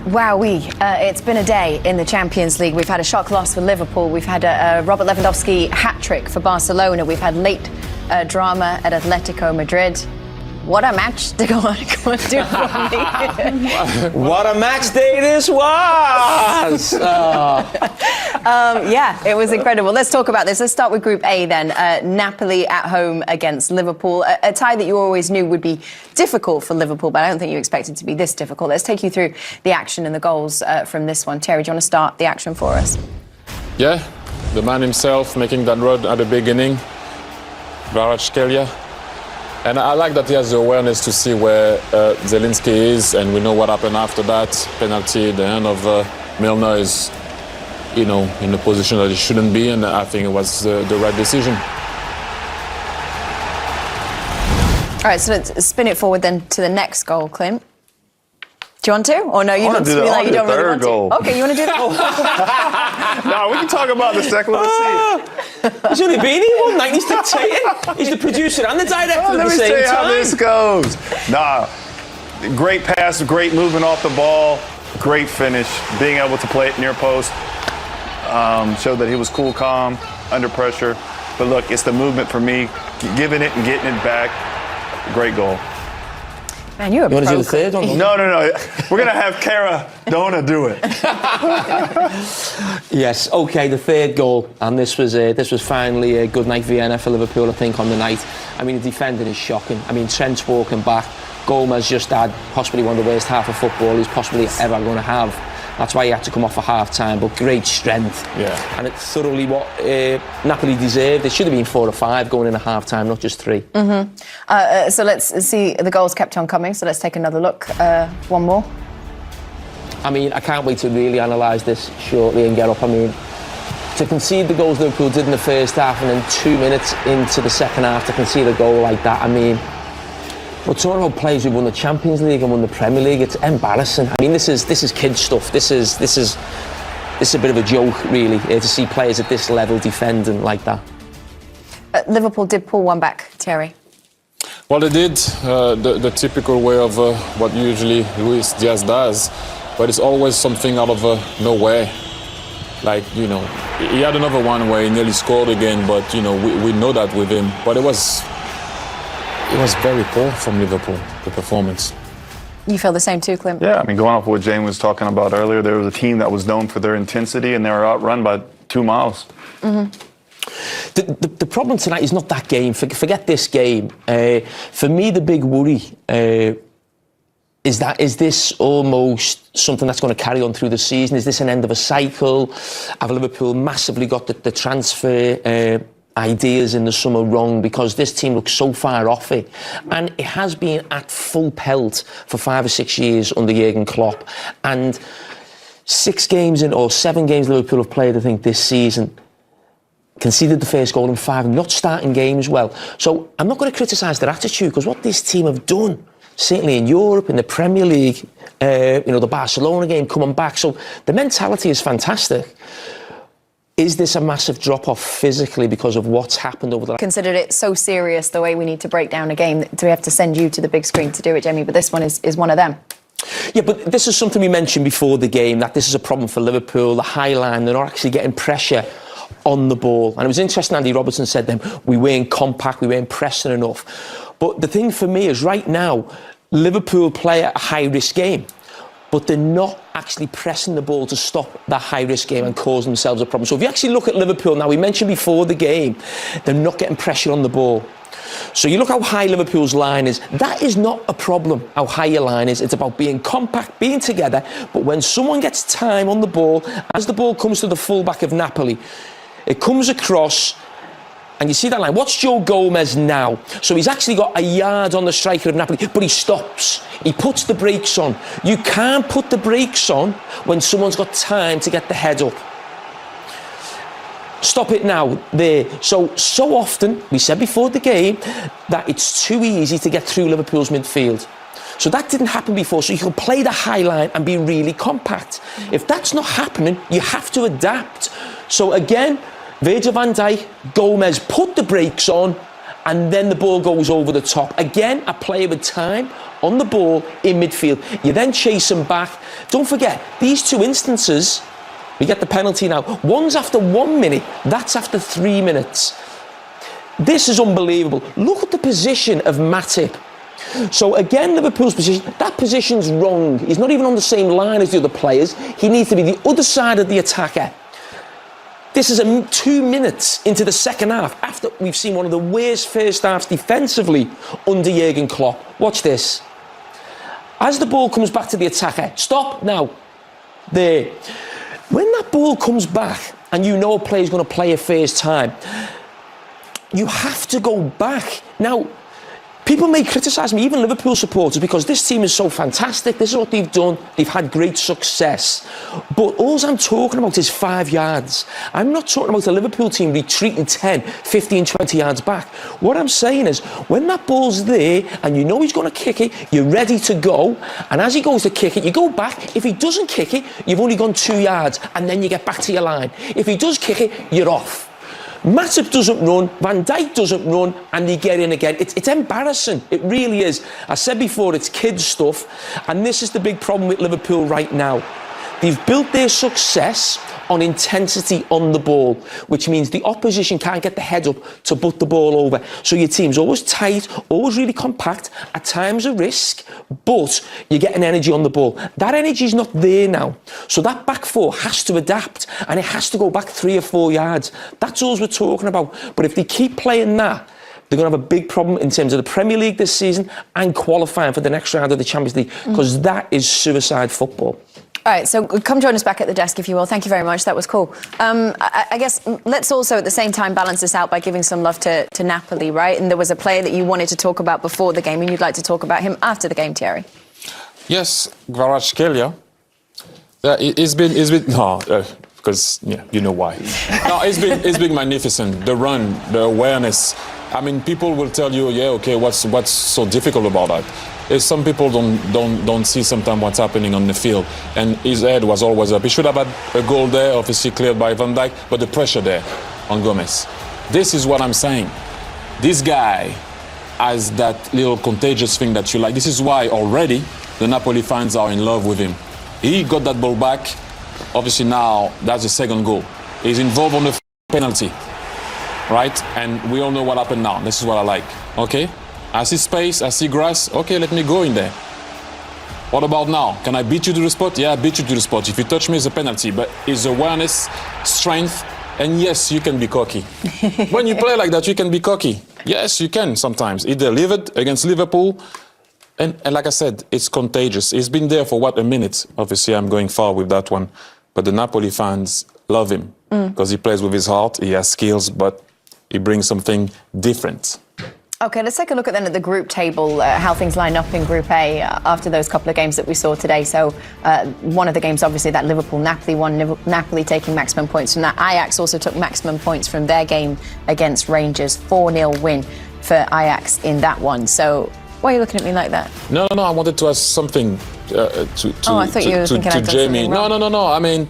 Wowee, it's been a day in the Champions League. We've had a shock loss for Liverpool. We've had a Robert Lewandowski hat-trick for Barcelona. We've had late drama at Atletico Madrid. What a match to go on do for me. What a match day this was! Yeah, it was incredible. Let's talk about this. Let's start with Group A then. Napoli at home against Liverpool. A tie that you always knew would be difficult for Liverpool, but I don't think you expected it to be this difficult. Let's take you through the action and the goals from this one. Thierry, do you want to start the action for us? Yeah, the man himself making that run at the beginning. Carragher. And I like that he has the awareness to see where Zielinski is, and we know what happened after that. Penalty, the hand of Milner is, in a position that he shouldn't be, and I think it was the right decision. All right, so let's spin it forward then to the next goal, Clint. Do you want to? Or no, you look to me like you don't really want to. Okay, you want to do that? No, we can talk about the second. Let's see. He's only been here one night. He's dictating. He's the producer and the director at the same time. Let me see how this goes. Nah, great pass, great movement off the ball, great finish. Being able to play it near post showed that he was cool, calm, under pressure. But look, it's the movement for me, giving it and getting it back. Great goal. Man, you're a pro. You want to do the third one? No. We're going to have Carragher do it. Yes, OK, the third goal. And this was finally a good night Vienna for Liverpool, I think, on the night. I mean, the defending is shocking. I mean, Trent's walking back. Gomez just had possibly one of the worst half of football he's possibly ever going to have. That's why he had to come off for half-time, but great strength. Yeah. And it's thoroughly what Napoli deserved. It should have been 4 or 5 going in at half-time, not just 3. Mm-hmm. So let's see, the goals kept on coming, so let's take another look. One more. I mean, I can't wait to really analyse this shortly and get up. I mean, to concede the goals Liverpool did in the first half and then 2 minutes into the second half to concede a goal like that, I mean, we're talking about players who won the Champions League and won the Premier League. It's embarrassing. I mean, this is kid stuff. This is a bit of a joke, really, to see players at this level defending like that. Liverpool did pull one back, Thierry. Well, they did the typical way of what usually Luis Diaz does, but it's always something out of nowhere. Like, he had another one where he nearly scored again, but, we know that with him. But it was very poor from Liverpool, the performance. You feel the same too, Clint? Yeah, I mean, going off what James was talking about earlier, there was a team that was known for their intensity, and they were outrun by 2 miles. Mm-hmm. The problem tonight is not that game. Forget this game. For me, the big worry is this almost something that's going to carry on through the season? Is this an end of a cycle? Have Liverpool massively got the transfer ideas in the summer wrong, because this team looks so far off it, and it has been at full pelt for 5 or 6 years under Jurgen Klopp, and 7 games Liverpool have played, I think, this season, conceded the first goal in 5, not starting games well. So I'm not going to criticise their attitude, because what this team have done, certainly in Europe, in the Premier League, the Barcelona game coming back, so the mentality is fantastic. Is this a massive drop-off physically because of what's happened over the last... Considered it so serious, the way we need to break down a game, do we have to send you to the big screen to do it, Jamie? But this one is one of them. Yeah, but this is something we mentioned before the game, that this is a problem for Liverpool, the high line, they're not actually getting pressure on the ball. And it was interesting, Andy Robertson said then, we weren't compact, we weren't pressing enough. But the thing for me is right now, Liverpool play a high-risk game, but they're not actually pressing the ball to stop that high-risk game and cause themselves a problem. So if you actually look at Liverpool, now we mentioned before the game, they're not getting pressure on the ball. So you look how high Liverpool's line is. That is not a problem, how high your line is. It's about being compact, being together. But when someone gets time on the ball, as the ball comes to the full-back of Napoli, it comes across, and you see that line. Watch Joe Gomez now. So he's actually got a yard on the striker of Napoli, but he stops. He puts the brakes on. You can't put the brakes on when someone's got time to get the head up. Stop it now, there. So often, we said before the game, that it's too easy to get through Liverpool's midfield. So that didn't happen before, so you can play the high line and be really compact. If that's not happening, you have to adapt. So again, Virgil van Dijk, Gomez put the brakes on, and then the ball goes over the top. Again, a player with time on the ball in midfield. You then chase them back. Don't forget, these two instances, we get the penalty now. One's after 1 minute, that's after 3 minutes. This is unbelievable. Look at the position of Matip. So again, Liverpool's position, that position's wrong. He's not even on the same line as the other players. He needs to be the other side of the attacker. This is 2 minutes into the second half, after we've seen one of the worst first halves defensively under Jurgen Klopp. Watch this. As the ball comes back to the attacker, stop now. There. When that ball comes back and you know a player's going to play a first time, you have to go back. Now, people may criticise me, even Liverpool supporters, because this team is so fantastic. This is what they've done. They've had great success. But all I'm talking about is 5 yards. I'm not talking about the Liverpool team retreating 10, 15, 20 yards back. What I'm saying is, when that ball's there and you know he's going to kick it, you're ready to go. And as he goes to kick it, you go back. If he doesn't kick it, you've only gone 2 yards and then you get back to your line. If he does kick it, you're off. Matip doesn't run, Van Dijk doesn't run, and they get in again. It's embarrassing. It really is. I said before, it's kids' stuff, and this is the big problem with Liverpool right now. They've built their success on intensity on the ball, which means the opposition can't get the head up to butt the ball over. So your team's always tight, always really compact, at times a risk, but you're getting energy on the ball. That energy's not there now. So that back four has to adapt, and it has to go back 3 or 4 yards. That's all we're talking about. But if they keep playing that, they're going to have a big problem in terms of the Premier League this season and qualifying for the next round of the Champions League, because that is suicide football. All right, so come join us back at the desk, if you will. Thank you very much. That was cool. I guess let's also at the same time balance this out by giving some love to Napoli, right? And there was a player that you wanted to talk about before the game, and you'd like to talk about him after the game, Thierry. Yes, Carragher. It's been because you know why. No, it's been magnificent. The run, the awareness. I mean, people will tell you, what's so difficult about that? Is some people don't see sometimes what's happening on the field, and his head was always up. He should have had a goal there, obviously cleared by Van Dijk, but the pressure there on Gomez. This is what I'm saying. This guy has that little contagious thing that you like. This is why already the Napoli fans are in love with him. He got that ball back. Obviously now that's the second goal. He's involved on the penalty, right? And we all know what happened now. This is what I like. Okay. I see space, I see grass, okay, let me go in there. What about now? Can I beat you to the spot? Yeah, I beat you to the spot. If you touch me, it's a penalty. But it's awareness, strength, and yes, you can be cocky. When you play like that, you can be cocky. Yes, you can sometimes. He delivered against Liverpool, and like I said, it's contagious. He's been there for, a minute? Obviously, I'm going far with that one. But the Napoli fans love him because he plays with his heart, he has skills, but he brings something different. OK, let's take a look at the group table, how things line up in Group A after those couple of games that we saw today. So one of the games, obviously, that Liverpool-Napoli one, Napoli taking maximum points from that. Ajax also took maximum points from their game against Rangers. 4-0 win for Ajax in that one. So why are you looking at me like that? No, I wanted to ask something to Jamie. No. I mean,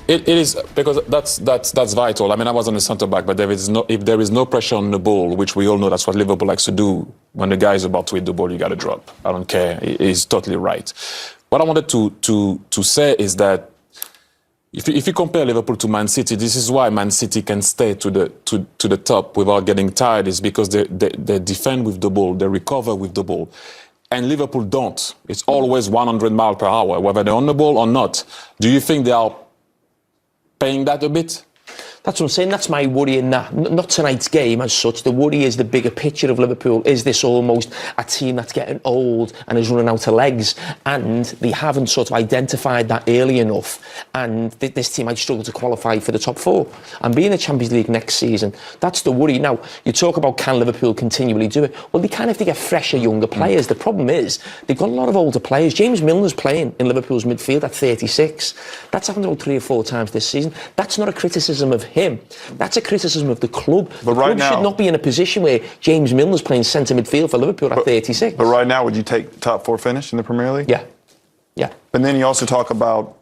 it is because that's vital. I mean, I was on the centre back, but if there is no pressure on the ball, which we all know that's what Liverpool likes to do. When the guy is about to hit the ball, you got to drop. I don't care. He's totally right. What I wanted to say is that if you compare Liverpool to Man City, this is why Man City can stay to the top without getting tired. Is because they defend with the ball, they recover with the ball. And Liverpool don't. It's always 100 miles per hour, whether they're on the ball or not. Do you think they are paying that a bit? That's what I'm saying. That's my worry in that. Not tonight's game as such. The worry is the bigger picture of Liverpool. Is this almost a team that's getting old and is running out of legs? And they haven't sort of identified that early enough. And this team might struggle to qualify for the top four and be in the Champions League next season. That's the worry. Now, you talk about can Liverpool continually do it? Well, they can if they get fresher, younger players. The problem is they've got a lot of older players. James Milner's playing in Liverpool's midfield at 36. That's happened about 3 or 4 times this season. That's not a criticism of him. That's a criticism of the club. But the club should not be in a position where James Milner's playing centre midfield for Liverpool at 36. But right now, would you take top 4 finish in the Premier League? Yeah. But then you also talk about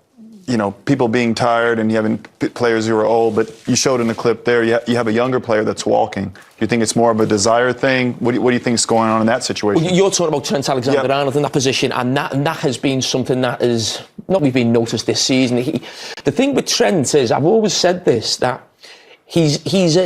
people being tired and you having players who are old, but you showed in the clip there, you have a younger player that's walking. Do you think it's more of a desire thing? What do you think is going on in that situation? Well, you're talking about Trent Alexander-Arnold in that position, and that has been something that has not really been noticed this season. The thing with Trent is, I've always said this, that he's